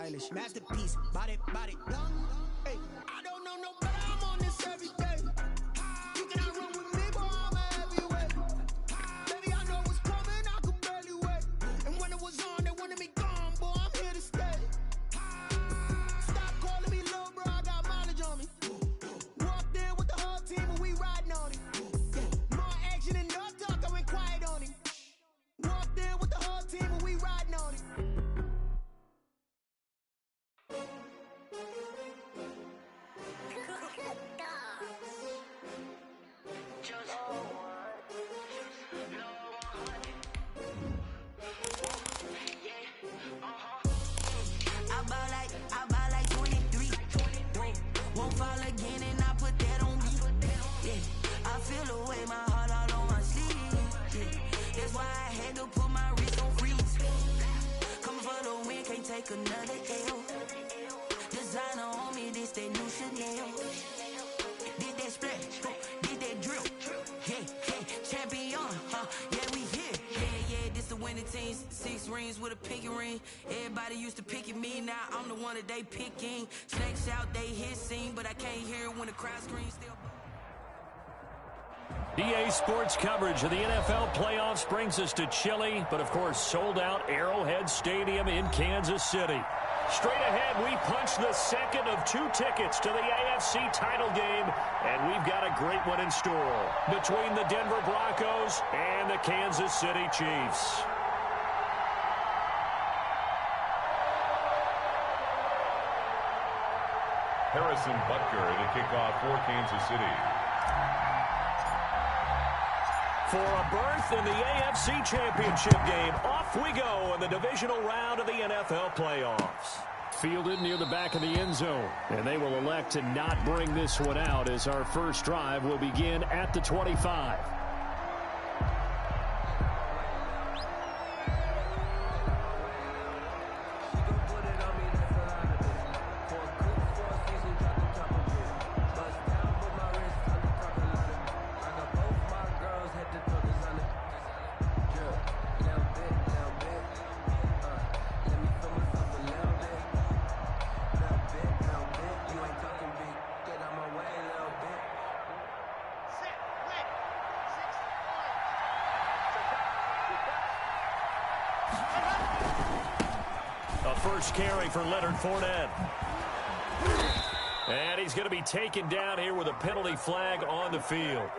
stylish. Masterpiece, body, young. Hey, I don't know no better, I'm on this every day. You cannot run with me, boy, I'm a heavyweight. Baby, I know what's coming, I could barely wait. And when it was on, they wanted me gone, boy, I'm here to stay. Stop calling me little bro, I got mileage on me. Walked in with the whole team and we riding on it. More action and no talk, I went quiet on it. Walked in with the whole team and we riding on it. I buy like 23. Won't fall again and I put that on me. Yeah, I feel the way, my heart all on my sleeve. Yeah, that's why I had to put my wrist on freeze. Coming for the win, can't take another L. Designer on me, this that new Chanel. Did that splash, did that drill. Yeah, champion, yeah, we here. Yeah, this the winning team. 6 rings with a pinky ring. Everybody used to pick at me, now I'm the one that they picking. Snakes out, they hit scene, but I can't hear it when the crowd screams still. EA Sports coverage of the NFL playoffs brings us to chilly, but of course sold out Arrowhead Stadium in Kansas City. Straight ahead, we punch the second of 2 tickets to the AFC title game, and we've got a great one in store between the Denver Broncos and the Kansas City Chiefs. Harrison Butker to kick off for Kansas City. For a berth in the AFC Championship game, off we go in the divisional round of the NFL playoffs. Fielded near the back of the end zone, and they will elect to not bring this one out as our first drive will begin at the 25. First carry for Leonard Fournette. And he's going to be taken down here with a penalty flag on the field.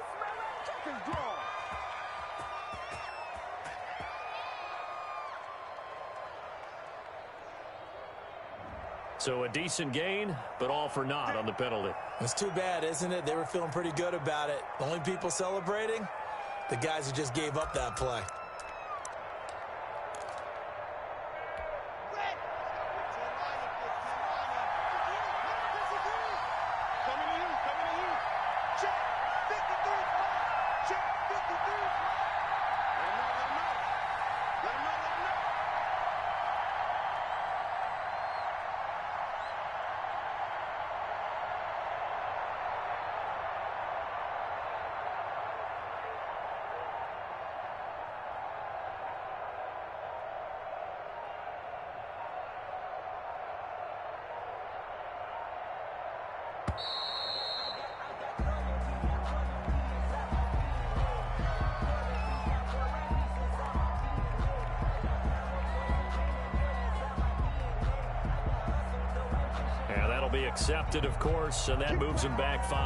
So a decent gain, but all for naught on the penalty. It's too bad, isn't it? They were feeling pretty good about it. The only people celebrating, the guys who just gave up that play. Be accepted, of course, and that moves him back 5.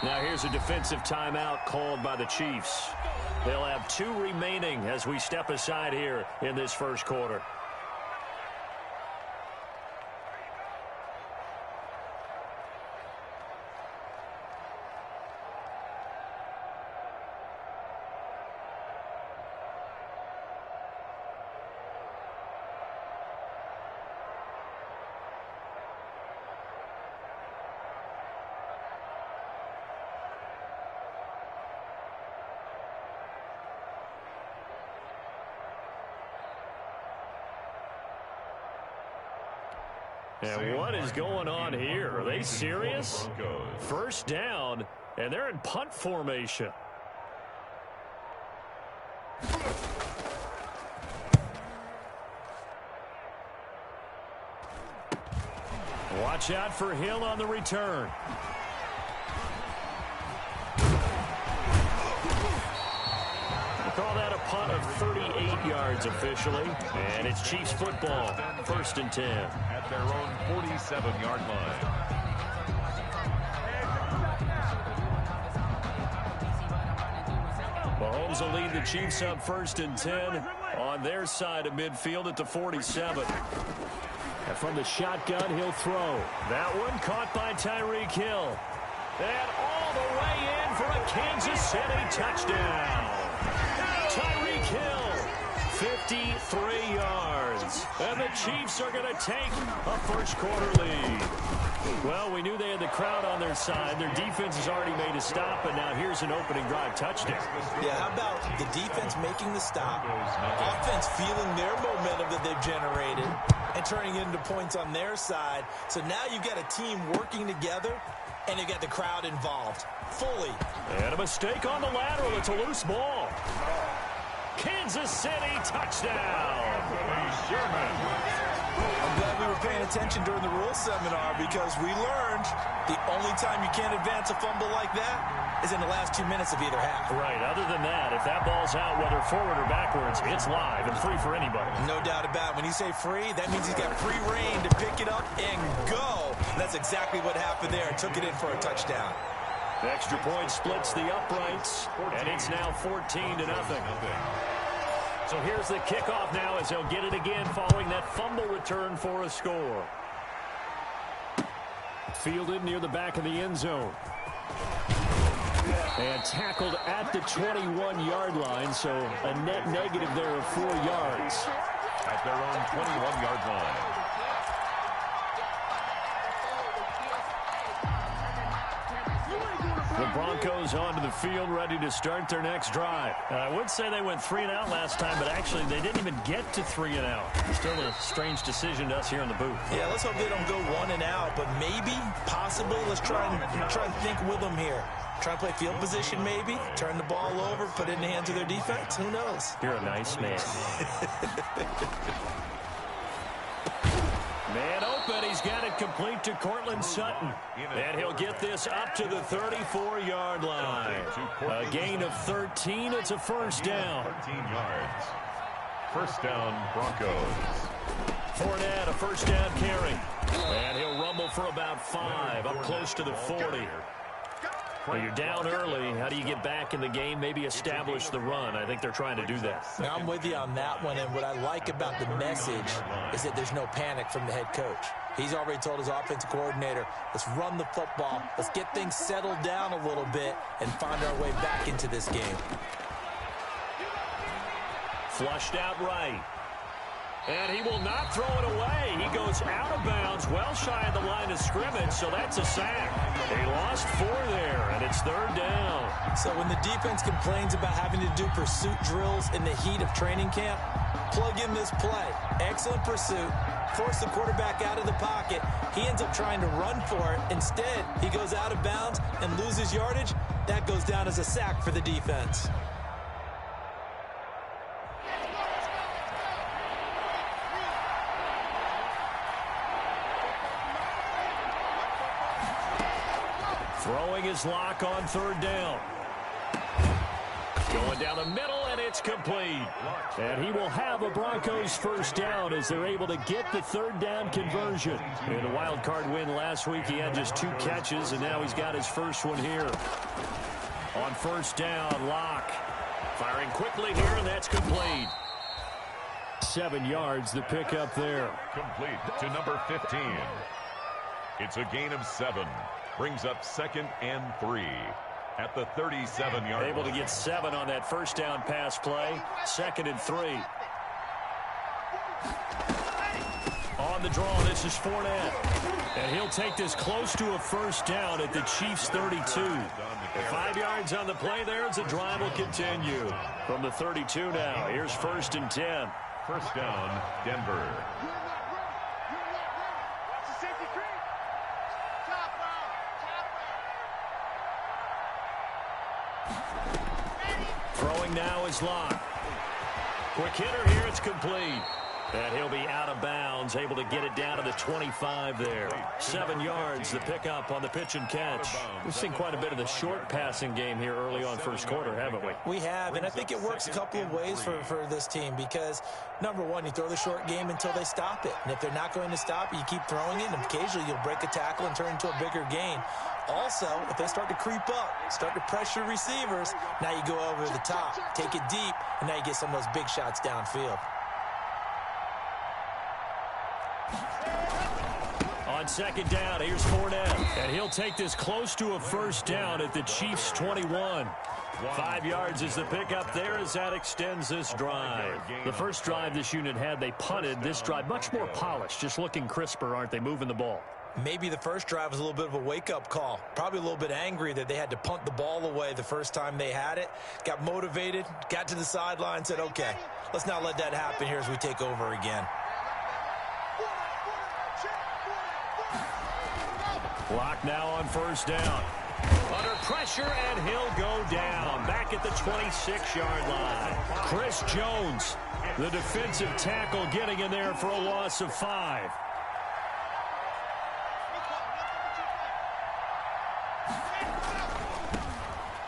Now here's a defensive timeout called by the Chiefs. They'll have 2 remaining as we step aside here in this first quarter. And what is going on here? Are they serious? First down, and they're in punt formation. Watch out for Hill on the return. We'll call that a punt of 38 yards officially. And it's Chiefs football, 1st and 10. At their own 47-yard line. Mahomes will lead the Chiefs up 1st and 10 on their side of midfield at the 47. And from the shotgun, he'll throw. That one caught by Tyreek Hill. And all the way in for a Kansas City touchdown. Tyreek Hill, 53 yards. And the Chiefs are going to take a first-quarter lead. Well, we knew they had the crowd on their side. Their defense has already made a stop, and now here's an opening drive touchdown. Yeah, how about the defense making the stop, offense feeling their momentum that they've generated, and turning it into points on their side. So now you've got a team working together, and you've got the crowd involved fully. And a mistake on the lateral. It's a loose ball. Kansas City touchdown. I'm glad we were paying attention during the rules seminar because we learned the only time you can't advance a fumble like that is in the last 2 minutes of either half. Right. Other than that, if that ball's out, whether forward or backwards, it's live and free for anybody. No doubt about it. When you say free, that means he's got free reign to pick it up and go. And that's exactly what happened there. Took it in for a touchdown. The extra point splits the uprights, and it's now 14-0. So here's the kickoff now as they'll get it again following that fumble return for a score. Fielded near the back of the end zone. And tackled at the 21-yard line, so a net negative there of 4 yards. At their own 21-yard line. The Broncos onto the field, ready to start their next drive. I would say they went 3-and-out last time, but actually they didn't even get to 3-and-out. Still a strange decision to us here in the booth. Yeah, let's hope they don't go 1-and-out, but maybe, possibly, let's try and think with them here. Try and play field position maybe, turn the ball over, put it in the hands of their defense. Who knows? You're a nice man. Man open, he's got it complete to Cortland Sutton. And he'll get this up to the 34-yard line. A gain of 13, it's a first down. 13 yards. First down, Broncos. Fournette, a first down carry. And he'll rumble for about 5, up close to the 40. Well, you're down early. How do you get back in the game? Maybe establish the run. I think they're trying to do that. Now, I'm with you on that one, and what I like about the message is that there's no panic from the head coach. He's already told his offensive coordinator, let's run the football, let's get things settled down a little bit and find our way back into this game. Flushed out right. And he will not throw it away. He goes out of bounds, well shy of the line of scrimmage, so that's a sack. He lost 4 there, and it's 3rd down. So when the defense complains about having to do pursuit drills in the heat of training camp, plug in this play. Excellent pursuit. Force the quarterback out of the pocket. He ends up trying to run for it. Instead, he goes out of bounds and loses yardage. That goes down as a sack for the defense. Throwing his lock on 3rd down. Going down the middle, and it's complete. And he will have a Broncos first down as they're able to get the 3rd down conversion. In a wild card win last week, he had just 2 catches, and now he's got his first one here. On 1st down, Lock. Firing quickly here, and that's complete. 7 yards, the pickup there. Complete to number 15. It's a gain of 7. Brings up 2nd and 3 at the 37-yard line. Able to get 7 on that first down pass play. 2nd and 3. On the draw, this is Fournette. And he'll take this close to a first down at the Chiefs' 32. 5 yards on the play there as the drive will continue. From the 32 now, here's 1st and 10. First down, Denver. throwing now is Locke. Quick hitter here, it's complete. And he'll be out of bounds, able to get it down to the 25 there. 7 yards, the pickup on the pitch and catch. We've seen quite a bit of the short passing game here early on first quarter, haven't we? We have, and I think it works a couple of ways for this team because, number one, you throw the short game until they stop it. And if they're not going to stop it, you keep throwing it, and occasionally you'll break a tackle and turn into a bigger gain. Also, if they start to creep up, start to pressure receivers, now you go over the top, take it deep, and now you get some of those big shots downfield. On second down, here's Fournette. And he'll take this close to a first down at the Chiefs' 21. 5 yards is the pickup there as that extends this drive. The first drive this unit had, they punted. This drive, much more polished, just looking crisper, aren't they, moving the ball? Maybe the first drive was a little bit of a wake-up call. Probably a little bit angry that they had to punt the ball away the first time they had it. Got motivated, got to the sideline, said, okay, let's not let that happen here as we take over again. Locke now on first down. Under pressure, and he'll go down. Back at the 26-yard line. Chris Jones, the defensive tackle, getting in there for a loss of 5.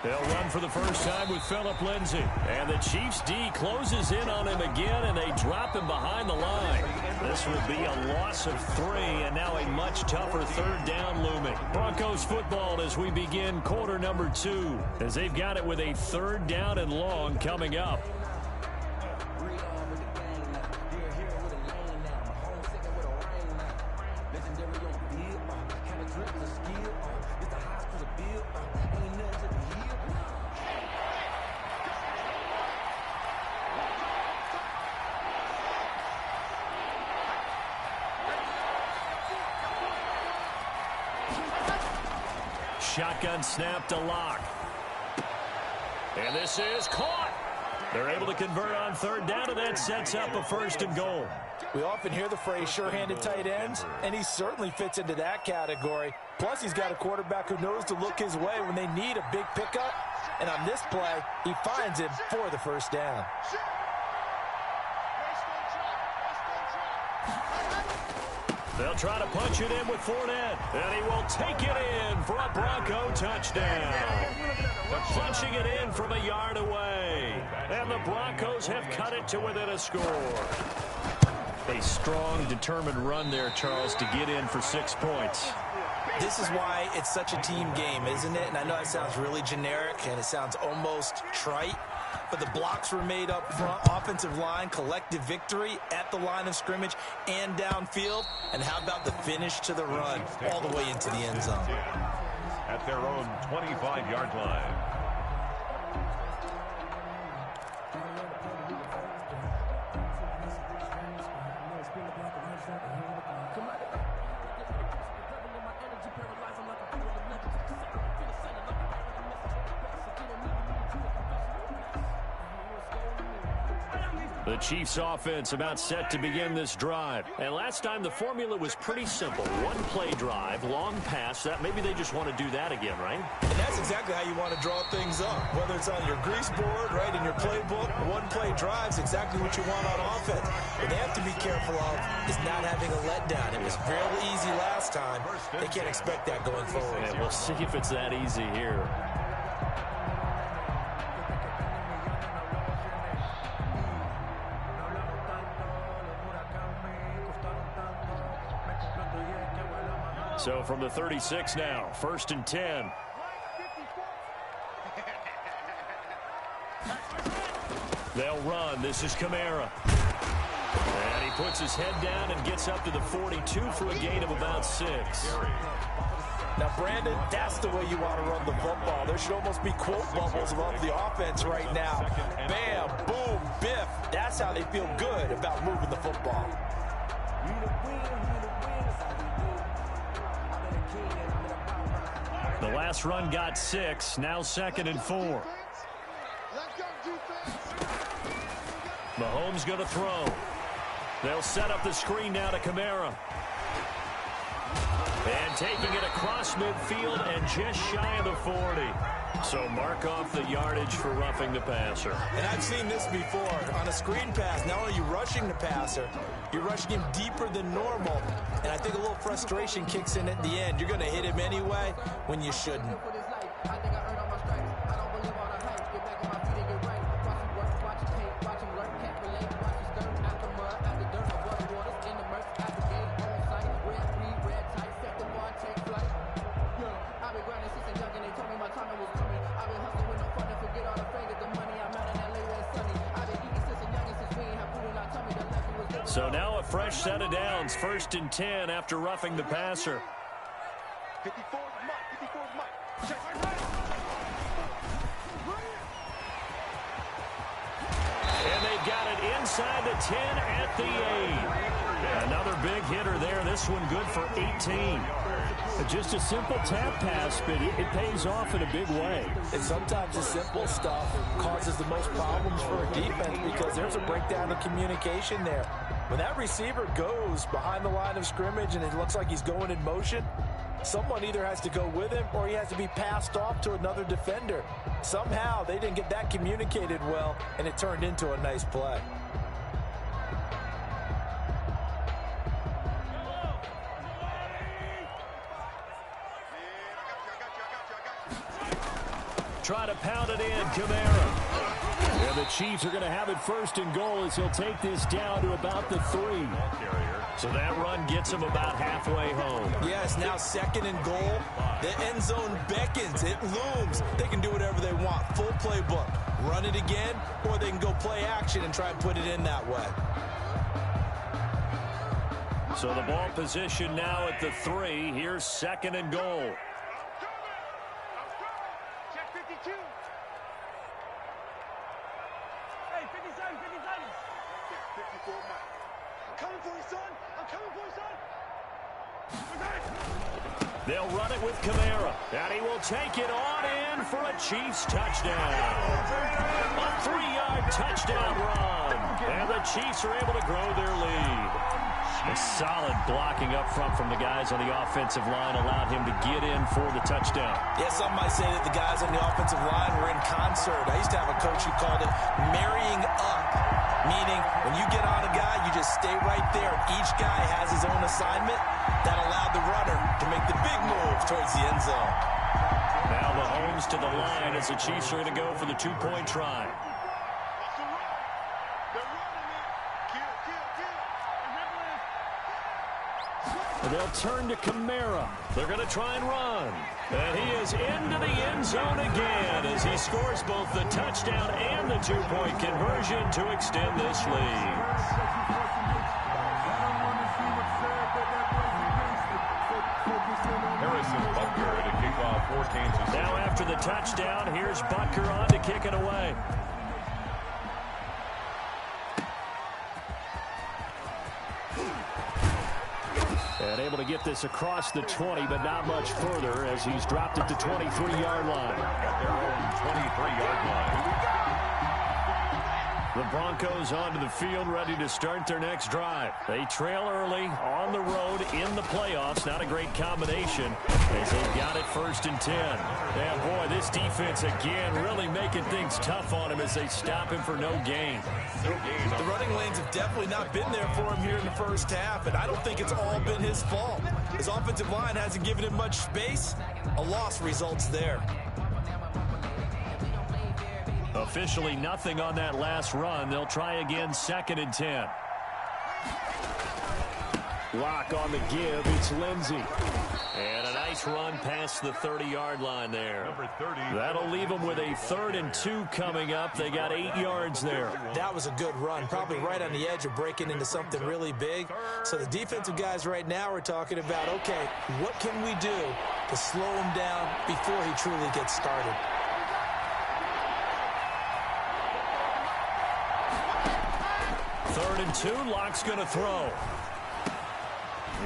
They'll run for the first time with Phillip Lindsay. And the Chiefs' D closes in on him again, and they drop him behind the line. This would be a loss of 3, and now a much tougher third down looming. Broncos football as we begin quarter number 2, as they've got it with a third down and long coming up. Shotgun snap to Locke. And this is caught. They're able to convert on third down, and that sets up a first and goal. We often hear the phrase sure-handed tight ends, and he certainly fits into that category. Plus, he's got a quarterback who knows to look his way when they need a big pickup. And on this play, he finds him for the first down. They'll try to punch it in with Fournette, and he will take it in for a Bronco touchdown. Punching it in from a yard away, and the Broncos have cut it to within a score. A strong, determined run there, Charles, to get in for 6 points. This is why it's such a team game, isn't it? And I know it sounds really generic, and it sounds almost trite. But the blocks were made up front, offensive line, collective victory at the line of scrimmage and downfield. And how about the finish to the run all the way into the end zone? At their own 25-yard line. The Chiefs offense about set to begin this drive. And last time the formula was pretty simple. One play drive, long pass. That maybe they just want to do that again, right? And that's exactly how you want to draw things up. Whether it's on your grease board, right, in your playbook, one play drive's exactly what you want on offense. What they have to be careful of is not having a letdown. It was fairly easy last time. They can't expect that going forward. Yeah, we'll see if it's that easy here. So from the 36 now, 1st and 10. They'll run. This is Kamara. And he puts his head down and gets up to the 42 for a gain of about 6. Now, Brandon, that's the way you want to run the football. There should almost be quote bubbles above the offense right now. Bam, boom, biff. That's how they feel good about moving the football. The last run got 6. Now 2nd and 4. Mahomes going to throw. They'll set up the screen now to Kamara. And taking it across midfield and just shy of the 40. So mark off the yardage for roughing the passer. And I've seen this before. On a screen pass, not only are you rushing the passer, you're rushing him deeper than normal. And I think a little frustration kicks in at the end. You're going to hit him anyway when you shouldn't. So now a fresh set of downs, 1st and 10 after roughing the passer. 54 Mike. And they've got it inside the 10 at the 8. Another big hitter there. This one good for 18. Just a simple tap pass, but it pays off in a big way. And sometimes the simple stuff causes the most problems for a defense because there's a breakdown in communication there. When that receiver goes behind the line of scrimmage and it looks like he's going in motion, someone either has to go with him or he has to be passed off to another defender. Somehow they didn't get that communicated well, and it turned into a nice play. Try to pound it in, Kamara. And the Chiefs are going to have it 1st and goal as he'll take this down to about the 3. So that run gets him about halfway home. Yes, now 2nd and goal. The end zone beckons. It looms. They can do whatever they want. Full playbook. Run it again, or they can go play action and try and put it in that way. So the ball position now at the 3. Here's 2nd and goal. They'll run it with Kamara, and he will take it on in for a Chiefs touchdown. A 3-yard touchdown run, and the Chiefs are able to grow their lead. A solid blocking up front from the guys on the offensive line allowed him to get in for the touchdown. Yeah, some might say that the guys on the offensive line were in concert. I used to have a coach who called it marrying up, meaning when you get on a guy, you just stay right there. Each guy has his own assignment. That allowed the runner to make the big move towards the end zone. Now Mahomes to the line as the Chiefs are going to go for the 2-point try. They'll turn to Kamara. They're going to try and run. And he is into the end zone again as he scores both the touchdown and the 2-point conversion to extend this lead. Butker to kick off for Kansas City. Now after the touchdown, here's Butker on to kick it away. And able to get this across the 20, but not much further as he's dropped it to 23-yard line. At their own 23-yard line. The Broncos onto the field, ready to start their next drive. They trail early on the road in the playoffs. Not a great combination as they've got it 1st and 10. Yeah, boy, this defense again really making things tough on him as they stop him for no gain. The running lanes have definitely not been there for him here in the first half, and I don't think it's all been his fault. His offensive line hasn't given him much space. A loss results there. Officially nothing on that last run. They'll try again 2nd and 10. Lock on the give. It's Lindsey. And a nice run past the 30-yard line there. Number 30. That'll leave them with a 3rd and 2 coming up. They got 8 yards there. That was a good run, probably right on the edge of breaking into something really big. So the defensive guys right now are talking about, okay, what can we do to slow him down before he truly gets started? Third and 2, Lock's going to throw.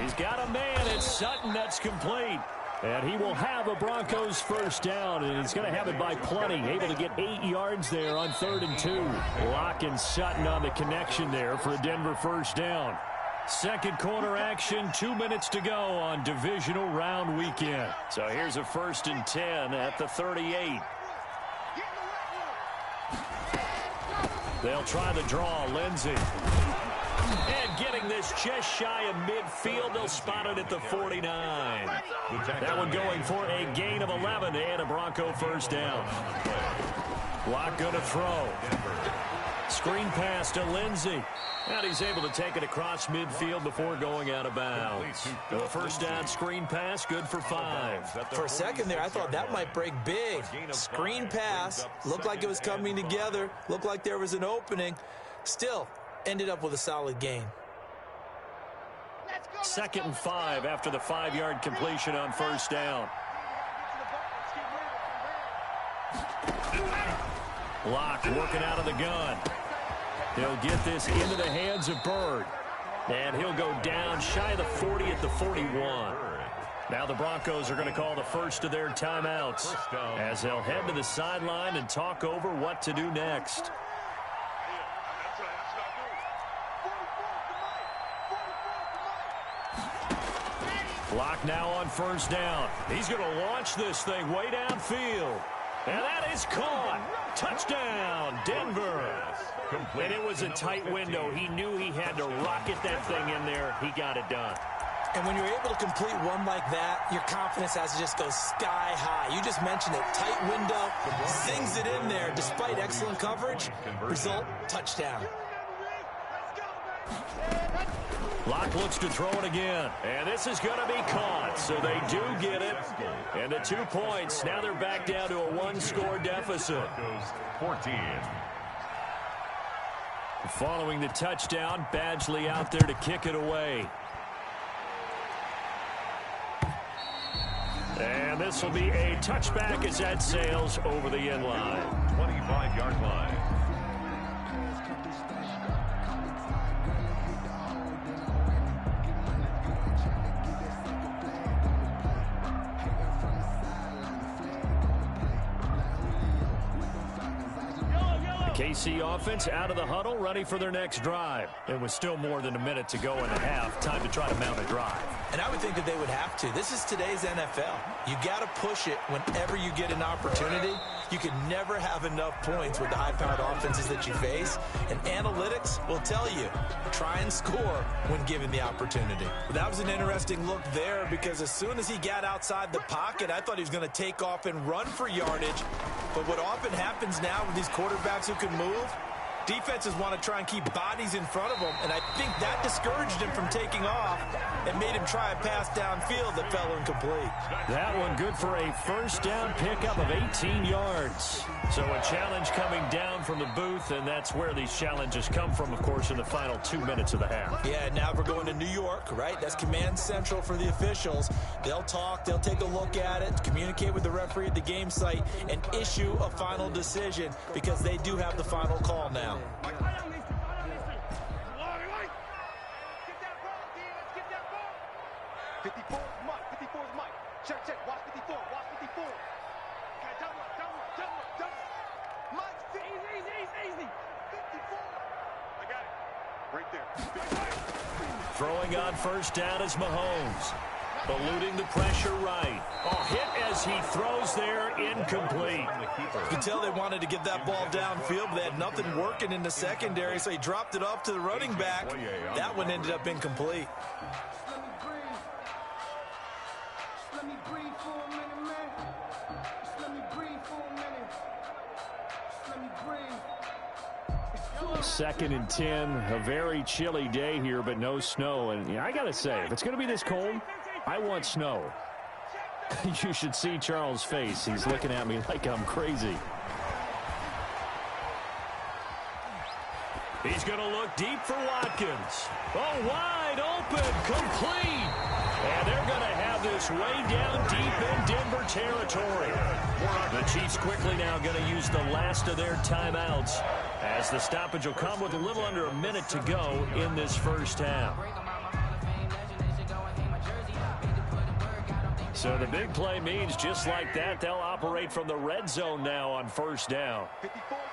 He's got a man. It's Sutton that's complete. And he will have a Broncos first down, and he's going to have it by plenty. Able to get 8 yards there on 3rd and 2. Lock and Sutton on the connection there for a Denver first down. Second quarter action, 2 minutes to go on divisional round weekend. So here's a 1st and 10 at the 38. They'll try the draw, Lindsey. And getting this just shy of midfield, they'll spot it at the 49. That one going for a gain of 11 and a Bronco first down. Locke going to throw. Screen pass to Lindsey. And he's able to take it across midfield before going out of bounds. The first down screen pass, good for 5. For a second there, I thought that might break big. Screen pass, looked like it was coming together, looked like there was an opening. Still, ended up with a solid gain. 2nd and 5 after the 5-yard completion on first down. Locke working out of the gun. He'll get this into the hands of Byrd. And he'll go down shy of the 40 at the 41. Now the Broncos are going to call the first of their timeouts as they'll head to the sideline and talk over what to do next. Locke now on first down. He's going to launch this thing way downfield. And that is caught. Touchdown, Denver. And it was a tight window. He knew he had to rocket that thing in there. He got it done. And when you're able to complete one like that, your confidence has to just go sky high. You just mentioned it. Tight window, sings it in there despite excellent coverage. Result, touchdown. Locke looks to throw it again. And this is going to be caught. So they do get it. And the 2 points. Now they're back down to a 1-score deficit. 14. Following the touchdown, Badgley out there to kick it away. And this will be a touchback as that sails over the end line. 25-yard line. KC offense out of the huddle, ready for their next drive. It was still more than a minute to go in the half. Time to try to mount a drive. And I would think that they would have to. This is today's NFL. You got to push it whenever you get an opportunity. You can never have enough points with the high-powered offenses that you face. And analytics will tell you, try and score when given the opportunity. That was an interesting look there because as soon as he got outside the pocket, I thought he was going to take off and run for yardage. But what often happens now with these quarterbacks who can move, defenses want to try and keep bodies in front of them, and I think that discouraged him from taking off and made him try a pass downfield that fell incomplete. That one good for a first down pickup of 18 yards. So a challenge coming down from the booth, and that's where these challenges come from, of course, in the final 2 minutes of the half. Yeah, now we're going to New York, right? That's command central for the officials. They'll talk, they'll take a look at it, communicate with the referee at the game site, and issue a final decision because they do have the final call now. 54 is Mike. 54 is Mike. Check. Watch 54. Watch 54. Okay, double up. Mike, easy. 54. I got it. Right there. Throwing on first down is Mahomes. Eluding the pressure right. Hit as he throws there, incomplete. You can tell they wanted to get that ball downfield, but they had nothing working in the secondary, so he dropped it off to the running back. That one ended up incomplete. Let me breathe for a minute, man. Let me breathe for a minute. Let me breathe. 2nd and 10, a very chilly day here, but no snow. And I got to say, if it's going to be this cold, I want snow. You should see Charles' face. He's looking at me like I'm crazy. He's going to look deep for Watkins. Wide open, complete. And they're going to have this way down deep in Denver territory. The Chiefs quickly now going to use the last of their timeouts as the stoppage will come with a little under a minute to go in this first half. So the big play means just like that, they'll operate from the red zone now on first down. 54 is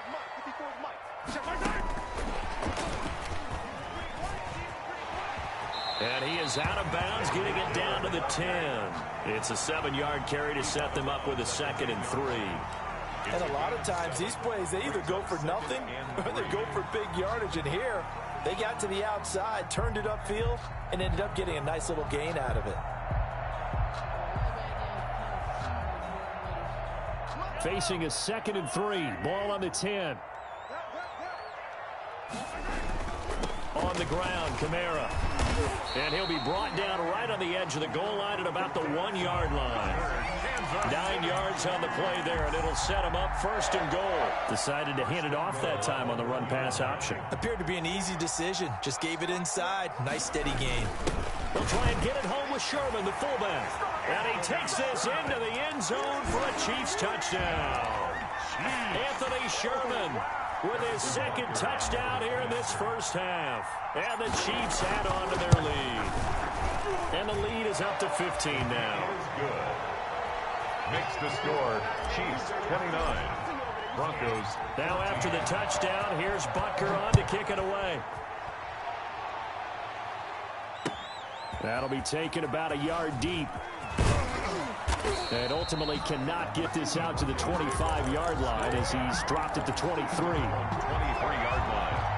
Mike. Check. And he is out of bounds, getting it down to the 10. It's a 7-yard carry to set them up with a 2nd and 3. And a lot of times these plays, they either go for nothing or they go for big yardage. And here, they got to the outside, turned it upfield, and ended up getting a nice little gain out of it. Facing a 2nd and 3. Ball on the 10. On the ground, Kamara. And he'll be brought down right on the edge of the goal line at about the 1-yard line. 9 yards on the play there, and it'll set him up 1st and goal. Decided to hand it off that time on the run-pass option. Appeared to be an easy decision. Just gave it inside. Nice, steady gain. They'll try and get it home with Sherman, the fullback. And he takes this into the end zone for a Chiefs touchdown. Anthony Sherman with his 2nd touchdown here in this first half. And the Chiefs add on to their lead. And the lead is up to 15 now. Good. Makes the score Chiefs 29. Broncos. Now after the touchdown, here's Butker on to kick it away. That'll be taken about a yard deep. And ultimately cannot get this out to the 25-yard line as he's dropped at the 23. 23-yard line.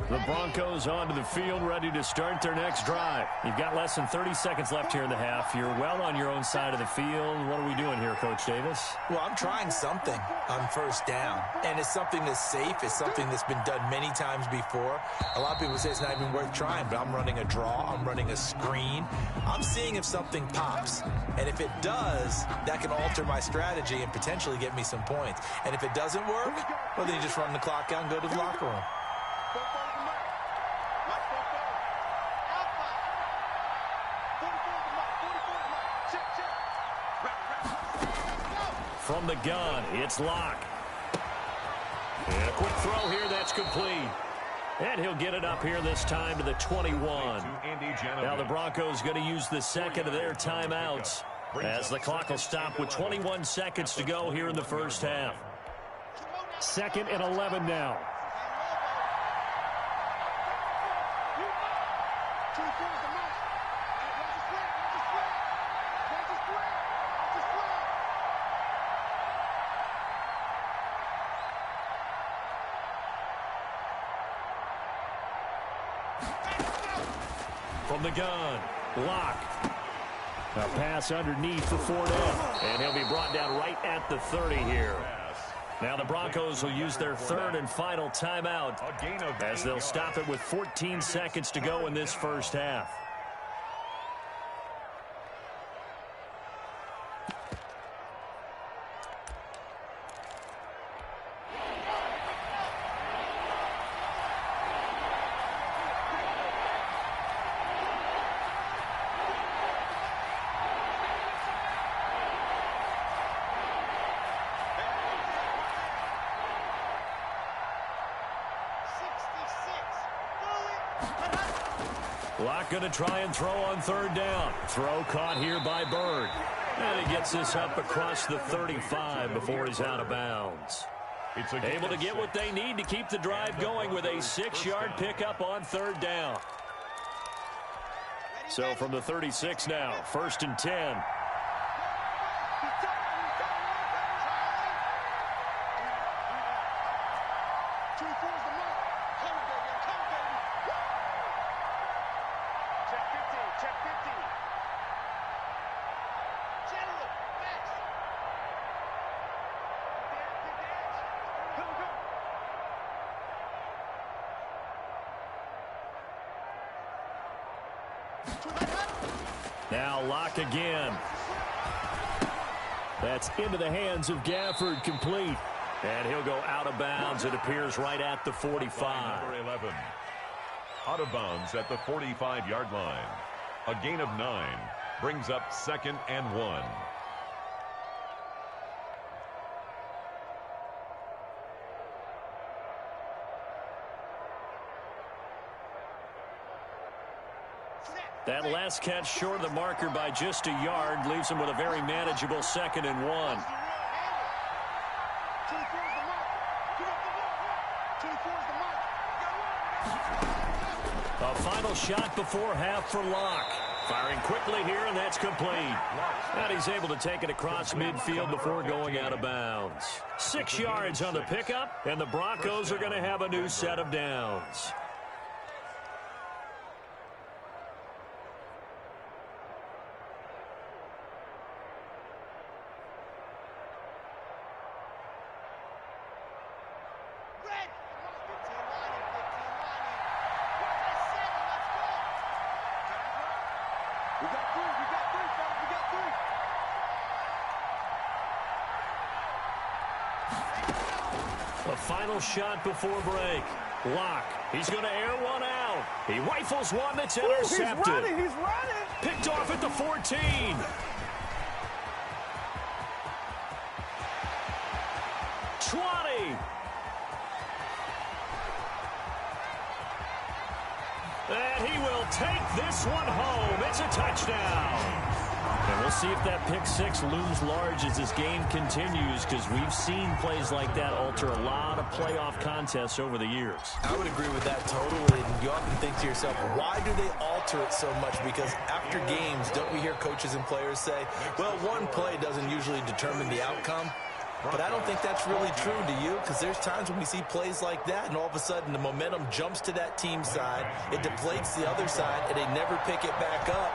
The Broncos onto the field, ready to start their next drive. You've got less than 30 seconds left here in the half. You're well on your own side of the field. What are we doing here, Coach Davis? Well, I'm trying something on 1st down, and it's something that's safe. It's something that's been done many times before. A lot of people say it's not even worth trying, but I'm running a draw. I'm running a screen. I'm seeing if something pops, and if it does, that can alter my strategy and potentially get me some points. And if it doesn't work, well, then you just run the clock out and go to the locker room. From the gun, it's Locke. And a quick throw here, that's complete. And he'll get it up here this time to the 21. Now the Broncos going to use the 2nd of their timeouts as the clock will stop with 21 seconds to go here in the first half. 2nd and 11 now. From the gun, Locke. A pass underneath for Fournette. And he'll be brought down right at the 30 here. Now the Broncos will use their 3rd and final timeout as they'll stop it with 14 seconds to go in this first half. Locke going to try and throw on 3rd down. Throw caught here by Bird. And he gets this up across the 35 before he's out of bounds. Able to get what they need to keep the drive going with a 6-yard pickup on 3rd down. So from the 36 now, 1st and 10. Now Locke again. That's into the hands of Gafford, complete. And he'll go out of bounds, it appears, right at the 45. Number 11. Out of bounds at the 45-yard line. A gain of 9 brings up 2nd and 1. That last catch short of the marker by just a yard leaves him with a very manageable 2nd and 1. A final shot before half for Locke. Firing quickly here, and that's complete. And he's able to take it across midfield before going out of bounds. 6 yards on the pickup, and the Broncos are going to have a new set of downs. A final shot before break. Locke, he's going to air one out. He rifles one that's intercepted. He's running. Picked off at the 14. And he will take this one home. It's a touchdown. And we'll see if that pick six looms large as this game continues, because we've seen plays like that alter a lot of playoff contests over the years. I would agree with that totally. And you often think to yourself, why do they alter it so much? Because after games, don't we hear coaches and players say, well, one play doesn't usually determine the outcome? But I don't think that's really true, do you? Because there's times when we see plays like that, and all of a sudden the momentum jumps to that team side, it deflates the other side, and they never pick it back up.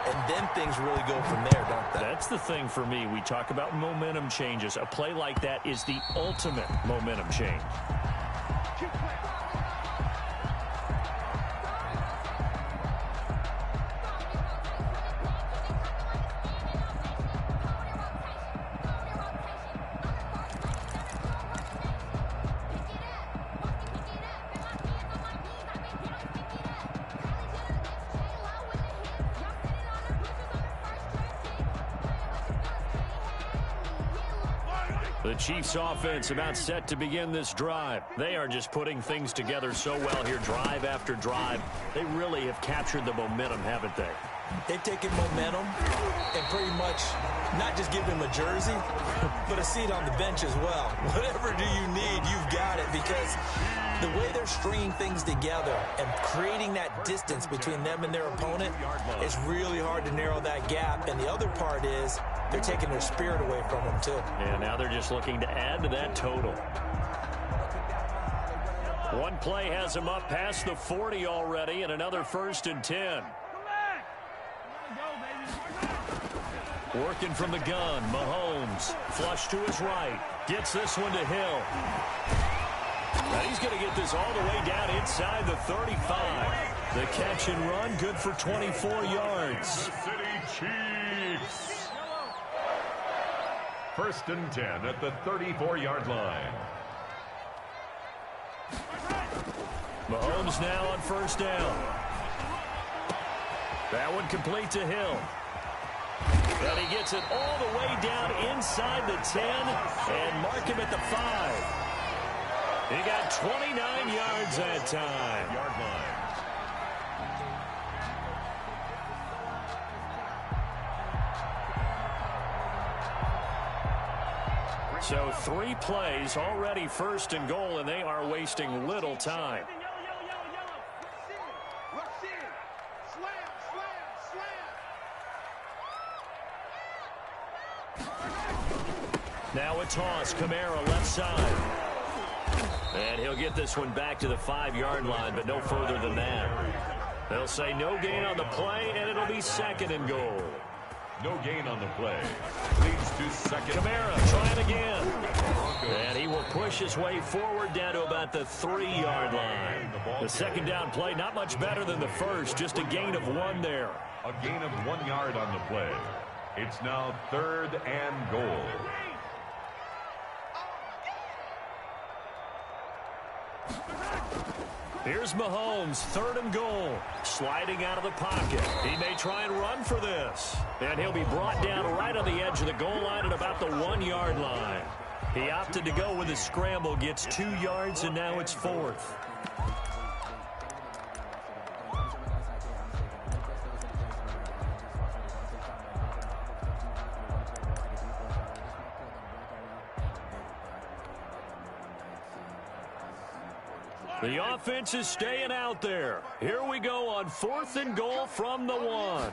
And then things really go from there, don't they? That's the thing for me. We talk about momentum changes. A play like that is the ultimate momentum change. The Chiefs offense about set to begin this drive. They are just putting things together so well here, drive after drive. They really have captured the momentum, haven't they? They've taken momentum and pretty much not just give them a jersey, but a seat on the bench as well. Whatever do you need, you've got it, because the way they're stringing things together and creating that distance between them and their opponent, it's really hard to narrow that gap. And the other part is they're taking their spirit away from them, too. And now they're just looking to add to that total. One play has them up past the 40 already, and another 1st and 10. Working from the gun, Mahomes, flush to his right, gets this one to Hill. Now he's going to get this all the way down inside the 35. The catch and run, good for 24 yards. City Chiefs. 1st and 10 at the 34-yard line. Mahomes now on 1st down. That one complete to Hill. And he gets it all the way down inside the 10 and mark him at the 5. He got 29 yards that time. Yard line. So 3 plays, already 1st and goal, and they are wasting little time. Now a toss, Kamara left side. And he'll get this one back to the 5-yard line, but no further than that. They'll say no gain on the play, and it'll be 2nd and goal. No gain on the play. Leads to 2nd. Kamara trying again. And he will push his way forward down to about the 3-yard line. The 2nd down play, not much better than the first, just a gain of 1 there. A gain of 1 yard on the play. It's now 3rd and goal. Here's Mahomes, 3rd and goal. Sliding out of the pocket. He may try and run for this. And he'll be brought down right on the edge of the goal line at about the 1-yard line. He opted to go with a scramble, gets 2 yards, and now it's 4th. The offense is staying out there. Here we go on 4th and goal from the 1.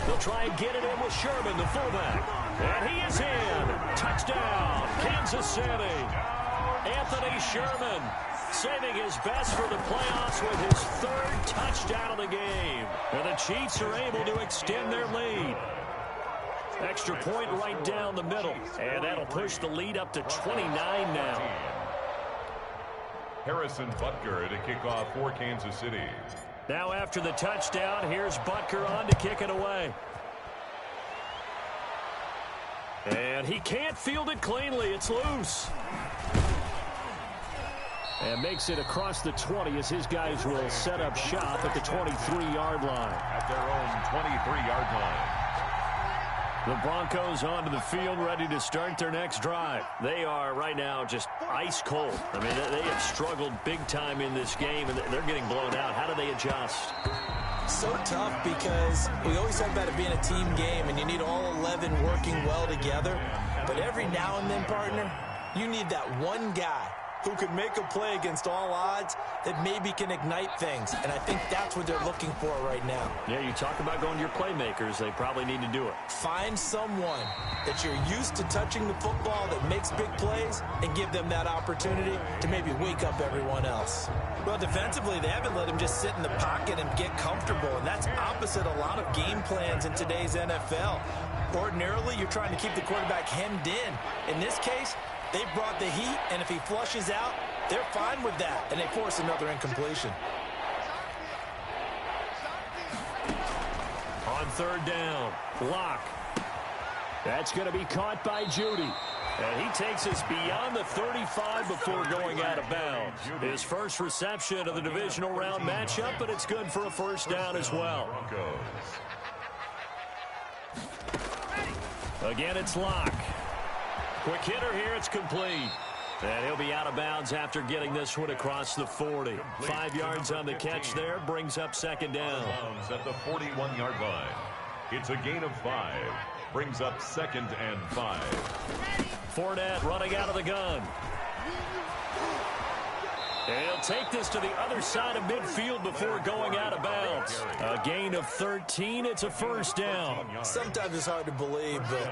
They'll try and get it in with Sherman, the fullback. And he is in. Touchdown, Kansas City. Anthony Sherman saving his best for the playoffs with his 3rd touchdown of the game. And the Chiefs are able to extend their lead. Extra point right down the middle. And that'll push the lead up to 29 now. Harrison Butker to kick off for Kansas City. Now after the touchdown, here's Butker on to kick it away. And he can't field it cleanly. It's loose. And makes it across the 20 as his guys will set up shop at the 23-yard line. At their own 23-yard line. The Broncos onto the field, ready to start their next drive. They are right now just ice cold. I mean, they have struggled big time in this game, and they're getting blown out. How do they adjust? So tough because we always talk about it being a team game, and you need all 11 working well together. But every now and then, partner, you need that one guy who could make a play against all odds that maybe can ignite things. And I think that's what they're looking for right now. Yeah, you talk about going to your playmakers. They probably need to do it. Find someone that you're used to touching the football that makes big plays and give them that opportunity to maybe wake up everyone else. Well, defensively, they haven't let him just sit in the pocket and get comfortable, and that's opposite a lot of game plans in today's NFL. Ordinarily, you're trying to keep the quarterback hemmed in. In this case, they brought the heat, and if he flushes out, they're fine with that, and they force another incompletion. On 3rd down, Locke. That's going to be caught by Judy. And he takes us beyond the 35 before going out of bounds. His first reception of the divisional round matchup, but it's good for a 1st down as well. Again, it's Locke. Quick hitter here, it's complete. And he'll be out of bounds after getting this one across the 40. 5 yards on the catch there, brings up 2nd down. At the 41-yard line. It's a gain of 5. Brings up 2nd and 5. Fournette running out of the gun. And he'll take this to the other side of midfield before going out of bounds. A gain of 13. It's a 1st down. Sometimes it's hard to believe, but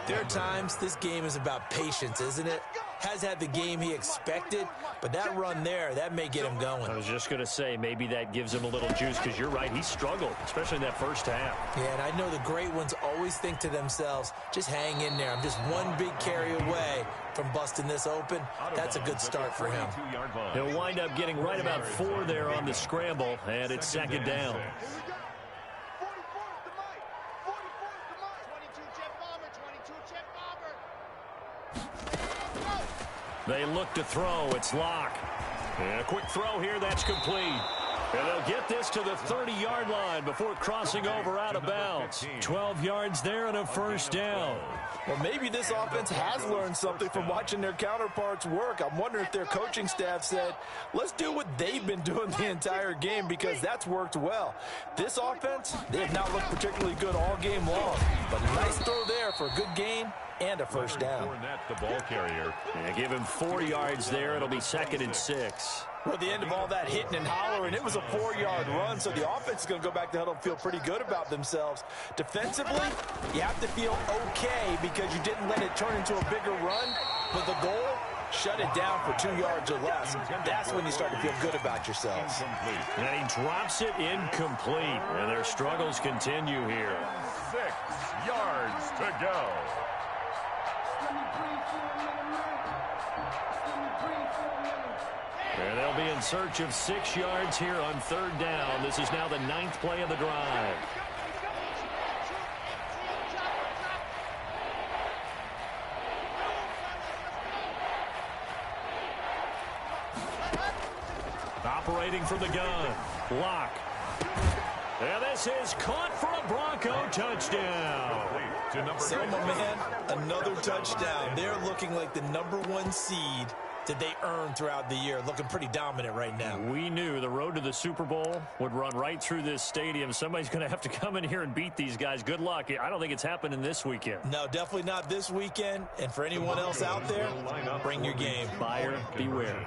there are times this game is about patience, isn't it? Has had the game he expected, but that run there, that may get him going. I was just going to say, maybe that gives him a little juice, because you're right, he struggled, especially in that 1st half. Yeah, and I know the great ones always think to themselves, just hang in there. I'm just one big carry away from busting this open. That's a good start for him. He'll wind up getting right about 4 there on the scramble, and it's 2nd down. They look to throw. It's Locke. And a quick throw here. That's complete. And they'll get this to the 30-yard line before crossing over out of bounds. 12 yards there and a 1st down. Well, maybe this offense has learned something from watching their counterparts work. I'm wondering if their coaching staff said, let's do what they've been doing the entire game, because that's worked well. This offense, they have not looked particularly good all game long. But a nice throw there for a good gain and a 1st down. The ball carrier. Yeah, give him 4 yards there. It'll be 2nd and 6. Well, at the end of all that hitting and hollering, it was a 4-yard run, so the offense is going to go back to huddle and feel pretty good about themselves. Defensively, you have to feel okay because you didn't let it turn into a bigger run, but the goal, shut it down for 2 yards or less. That's when you start to feel good about yourselves. And he drops it incomplete, and their struggles continue here. 6 yards to go. And they'll be in search of 6 yards here on 3rd down. This is now the 9th play of the drive. Operating from the gun, Locke. And this is caught for a Bronco touchdown. So, my man, another touchdown. They're looking like the #1 seed that they earned throughout the year. Looking pretty dominant right now. We knew the road to the Super Bowl would run right through this stadium. Somebody's going to have to come in here and beat these guys. Good luck. I don't think it's happening this weekend. No, definitely not this weekend. And for anyone else out there, bring your game. Buyer beware.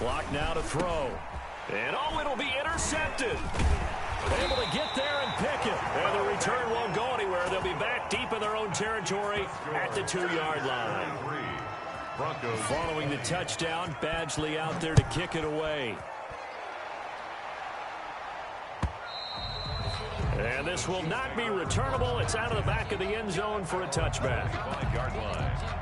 Clock now to throw. And it'll be intercepted. Able to get there and pick it. And the return won't go anywhere. They'll be back deep in their own territory at the 2-yard line. Following the touchdown, Badgley out there to kick it away. And this will not be returnable. It's out of the back of the end zone for a touchback. 5-yard line.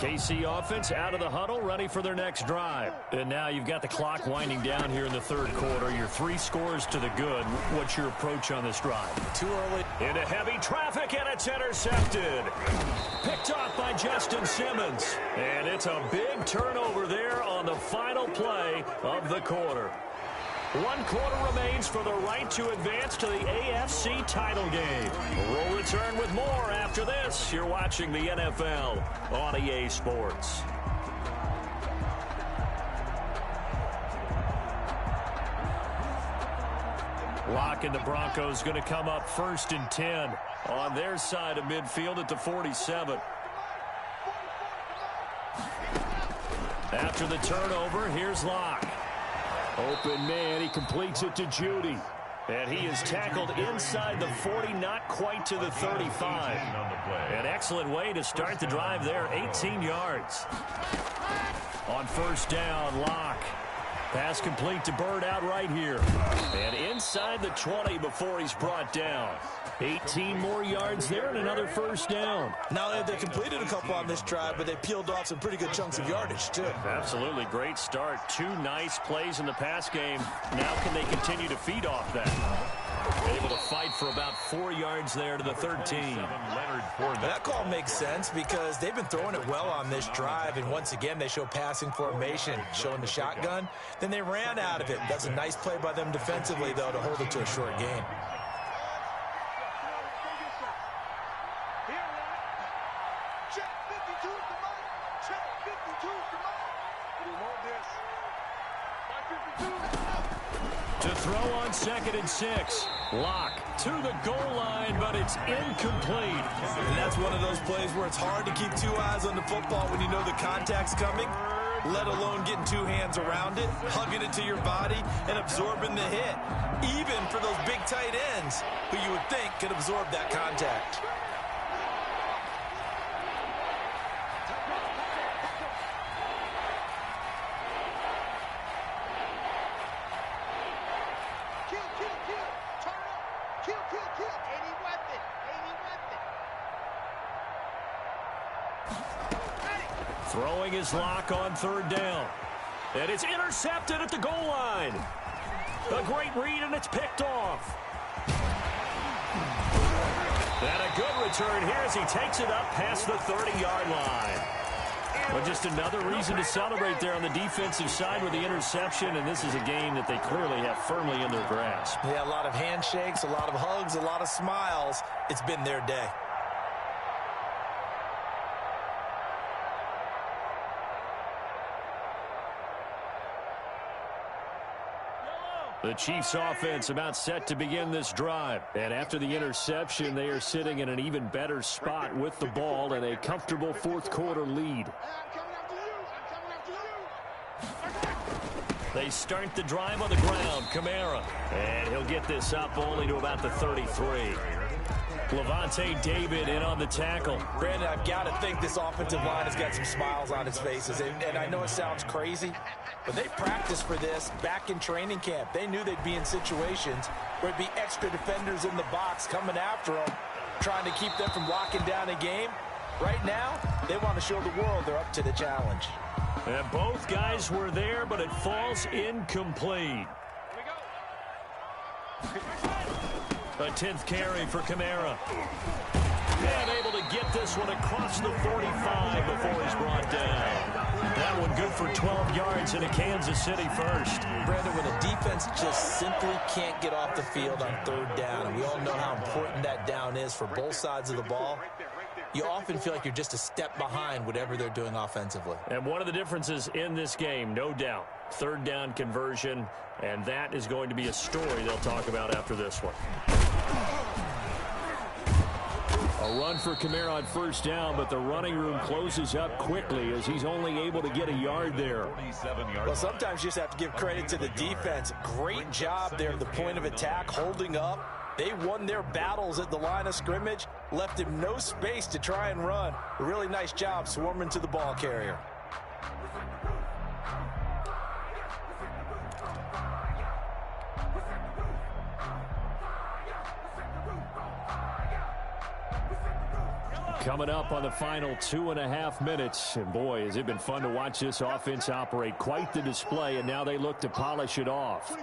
KC offense out of the huddle, ready for their next drive. And now you've got the clock winding down here in the third quarter. Your 3 scores to the good. What's your approach on this drive? Too early. Into heavy traffic, and it's intercepted. Picked off by Justin Simmons. And it's a big turnover there on the final play of the quarter. 1 quarter remains for the right to advance to the AFC title game. We'll return with more after this. You're watching the NFL on EA Sports. Locke and the Broncos going to come up 1st and 10 on their side of midfield at the 47. After the turnover, here's Locke. Open man, he completes it to Judy. And he is tackled inside the 40, not quite to the 35. An excellent way to start the drive there, 18 yards. On 1st down, Locke. Pass complete to Bird out right here. And inside the 20 before he's brought down. 18 more yards there and another 1st down. Not only have they completed a couple on this drive, but they peeled off some pretty good chunks of yardage, too. Absolutely. Great start. 2 nice plays in the pass game. Now can they continue to feed off that? Able to fight for about 4 yards there to the 13. That call makes sense because they've been throwing it well on this drive, and once again they show passing formation, showing the shotgun. Then they ran out of it. That's a nice play by them defensively, though, to hold it to a short game. To throw on 2nd and 6. Locke to the goal line, but it's incomplete. And that's one of those plays where it's hard to keep 2 eyes on the football when you know the contact's coming, let alone getting 2 hands around it, hugging it to your body, and absorbing the hit. Even for those big tight ends who you would think could absorb that contact. Throwing his Locke on 3rd down. And it's intercepted at the goal line. A great read, and it's picked off. And a good return here as he takes it up past the 30-yard line. Well, just another reason to celebrate there on the defensive side with the interception, and this is a game that they clearly have firmly in their grasp. Yeah, a lot of handshakes, a lot of hugs, a lot of smiles. It's been their day. The Chiefs offense about set to begin this drive. And after the interception, they are sitting in an even better spot with the ball and a comfortable 4th quarter lead. They start the drive on the ground. Kamara. And he'll get this up only to about the 33. Levante David in on the tackle. Brandon, I've got to think this offensive line has got some smiles on its faces. And I know it sounds crazy, but they practiced for this back in training camp. They knew they'd be in situations where it'd be extra defenders in the box coming after them, trying to keep them from locking down a game. Right now, they want to show the world they're up to the challenge. And both guys were there, but it falls incomplete. A 10th carry for Kamara. And able to get this one across the 45 before he's brought down. That one good for 12 yards in a Kansas City first. Brandon, when a defense just simply can't get off the field on 3rd down, and we all know how important that down is for both sides of the ball, you often feel like you're just a step behind whatever they're doing offensively. And one of the differences in this game, no doubt, 3rd down conversion, and that is going to be a story they'll talk about after this one. A run for Kamara on first down, but the running room closes up quickly as he's only able to get a yard there. Well, sometimes you just have to give credit to the defense. Great job there at the point of attack, holding up. They won their battles at the line of scrimmage, left him no space to try and run. A really nice job swarming to the ball carrier. Coming up on the final 2.5 minutes. And boy, has it been fun to watch this offense operate. Quite the display, and now they look to polish it off.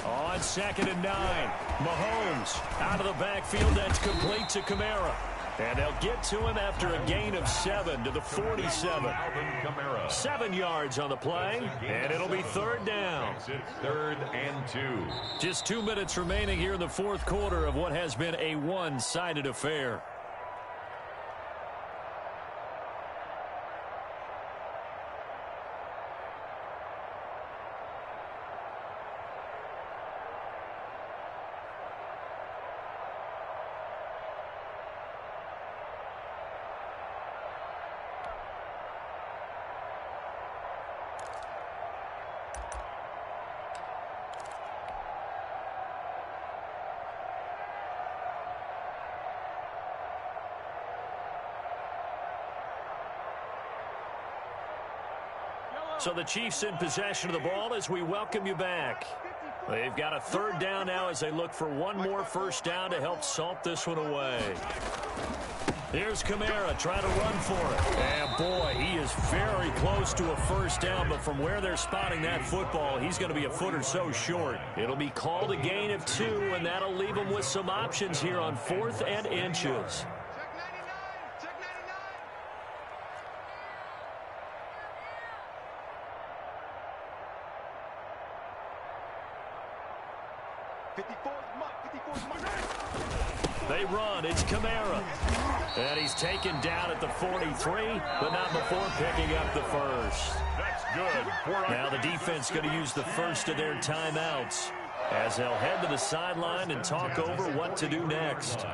On 2nd and 9, Mahomes out of the backfield. That's complete to Kamara. And they'll get to him after a gain of 7 to the 47. 7 yards on the play, and it'll be 3rd down. 3rd and 2. Just 2 minutes remaining here in the 4th quarter of what has been a one-sided affair. So the Chiefs in possession of the ball as we welcome you back. They've got a 3rd down now as they look for one more first down to help salt this one away. Here's Kamara trying to run for it. And boy, he is very close to a first down, but from where they're spotting that football, he's going to be a foot or so short. It'll be called a gain of 2, and that'll leave him with some options here on 4th and inches. They run. It's Kamara. And he's taken down at the 43, but not before picking up the first. That's good. Now the defense going to use the first of their timeouts as they'll head to the sideline and talk over what to do next.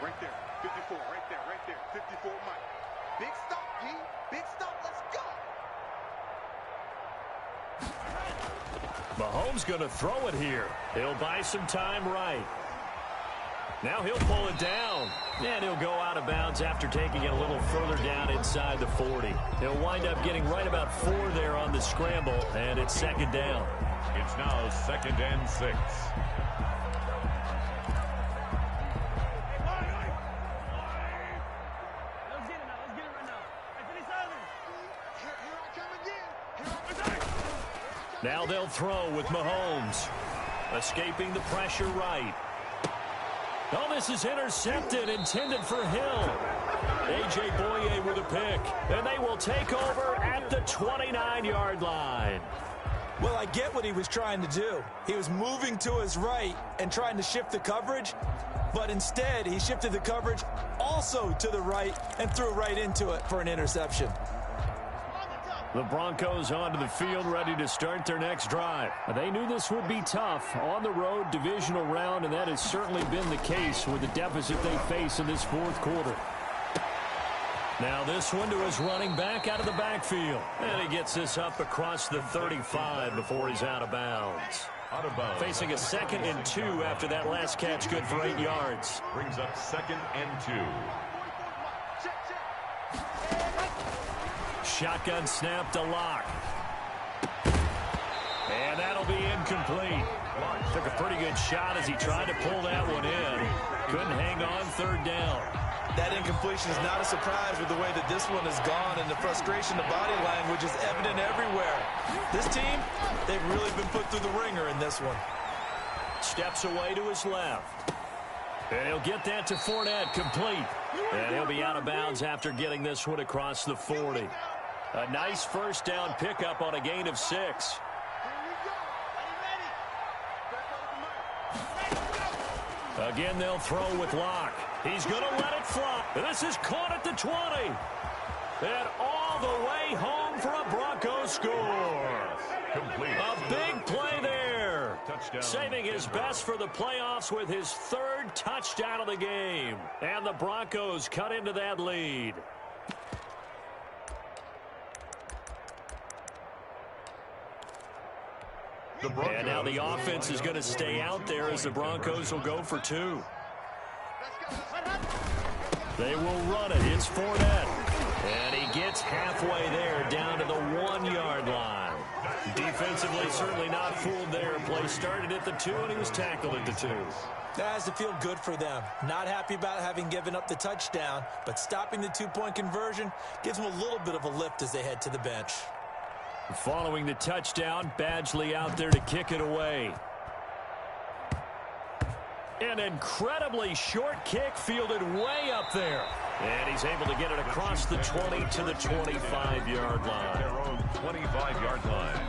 Right there. 54. Right there. Right there. 54, Mike. Big stop, G. Big stop. Let's go. Mahomes going to throw it here. He'll buy some time right. Now he'll pull it down, and he'll go out of bounds after taking it a little further down inside the 40. He'll wind up getting right about 4 there on the scramble, and it's 2nd down. It's now 2nd and 6. Now they'll throw with Mahomes. Escaping the pressure right. Oh, this is intercepted, intended for Hill. A.J. Boye with a pick, and they will take over at the 29-yard line. Well, I get what he was trying to do. He was moving to his right and trying to shift the coverage, but instead he shifted the coverage also to the right and threw right into it for an interception. The Broncos onto the field, ready to start their next drive. They knew this would be tough on the road, divisional round, and that has certainly been the case with the deficit they face in this 4th quarter. Now this one to his running back out of the backfield. And he gets this up across the 35 before he's out of bounds. Facing a 2nd and 2 after that last catch, good for 8 yards. Brings up 2nd and 2. Shotgun snap to Locke. And that'll be incomplete. Took a pretty good shot as he tried to pull that one in. Couldn't hang on 3rd down. That incompletion is not a surprise with the way that this one has gone, and the frustration, the body language is evident everywhere. This team, they've really been put through the ringer in this one. Steps away to his left. And he'll get that to Fournette, complete. And he'll be out of bounds after getting this one across the 40. A nice first down pickup on a gain of 6. Again, they'll throw with Locke. He's going to let it fly. This is caught at the 20. And all the way home for a Broncos score. Complete. A big play there. saving his best for the playoffs with his 3rd touchdown of the game. And the Broncos cut into that lead. And now the offense is going to stay out there as the Broncos will go for 2. They will run it. It's Fournette. And he gets halfway there down to the 1-yard line. Defensively, certainly not fooled there. Play started at the 2, and he was tackled at the 2. That has to feel good for them. Not happy about having given up the touchdown, but stopping the 2-point conversion gives them a little bit of a lift as they head to the bench. Following the touchdown, Badgley out there to kick it away. An incredibly short kick fielded way up there. And he's able to get it across the 20 to the 25-yard line. Their own 25-yard line.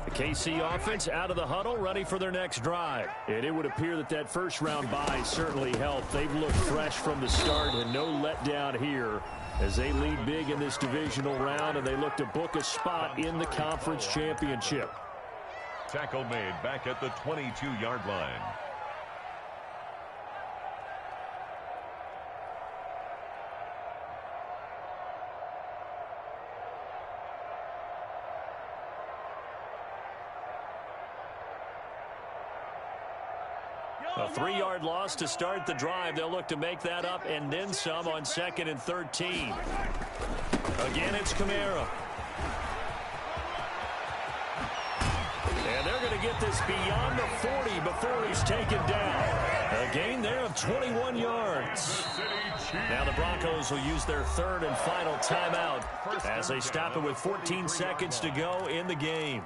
KC offense out of the huddle, ready for their next drive. And it would appear that that first-round bye certainly helped. They've looked fresh from the start and no letdown here as they lead big in this divisional round, and they look to book a spot in the conference championship. Tackle made back at the 22-yard line. A 3-yard loss to start the drive. They'll look to make that up and then some on 2nd and 13. Again, it's Kamara. And they're going to get this beyond the 40 before he's taken down. A gain there of 21 yards. Now the Broncos will use their 3rd and final timeout as they stop it with 14 seconds to go in the game.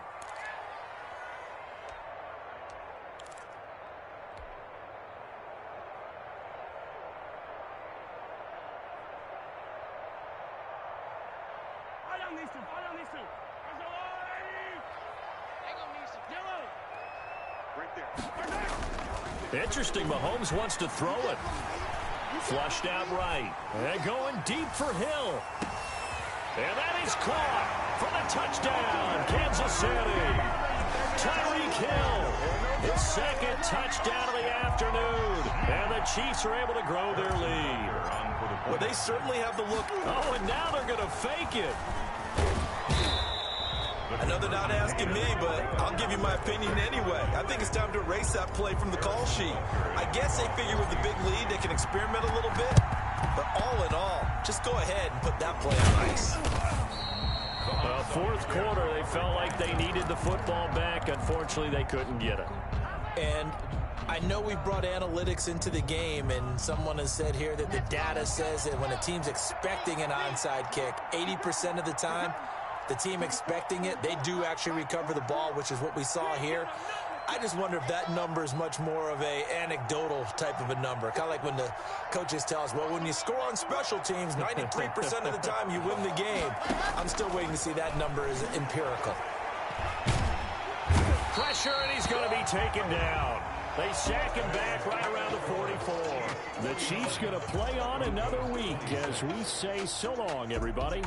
Interesting, Mahomes wants to throw it. Flushed out right. And going deep for Hill. And that is caught for the touchdown, Kansas City. Tyreek Hill, his 2nd touchdown of the afternoon. And the Chiefs are able to grow their lead. Well, they certainly have the look. Oh, and now they're going to fake it. I know they're not asking me, but I'll give you my opinion anyway. I think it's time to erase that play from the call sheet. I guess they figure with the big lead they can experiment a little bit. But all in all, just go ahead and put that play on ice. 4th quarter, they felt like they needed the football back. Unfortunately, they couldn't get it. And I know we've brought analytics into the game, and someone has said here that the data says that when a team's expecting an onside kick, 80% of the time, the team expecting it, they do actually recover the ball, which is what we saw here. I just wonder if that number is much more of a anecdotal type of a number. Kind of like when the coaches tell us, well, when you score on special teams, 93% of the time you win the game. I'm still waiting to see that number is empirical. Pressure, and he's going to be taken down. They sack him back right around the 44. The Chiefs going to play on another week as we say so long, everybody.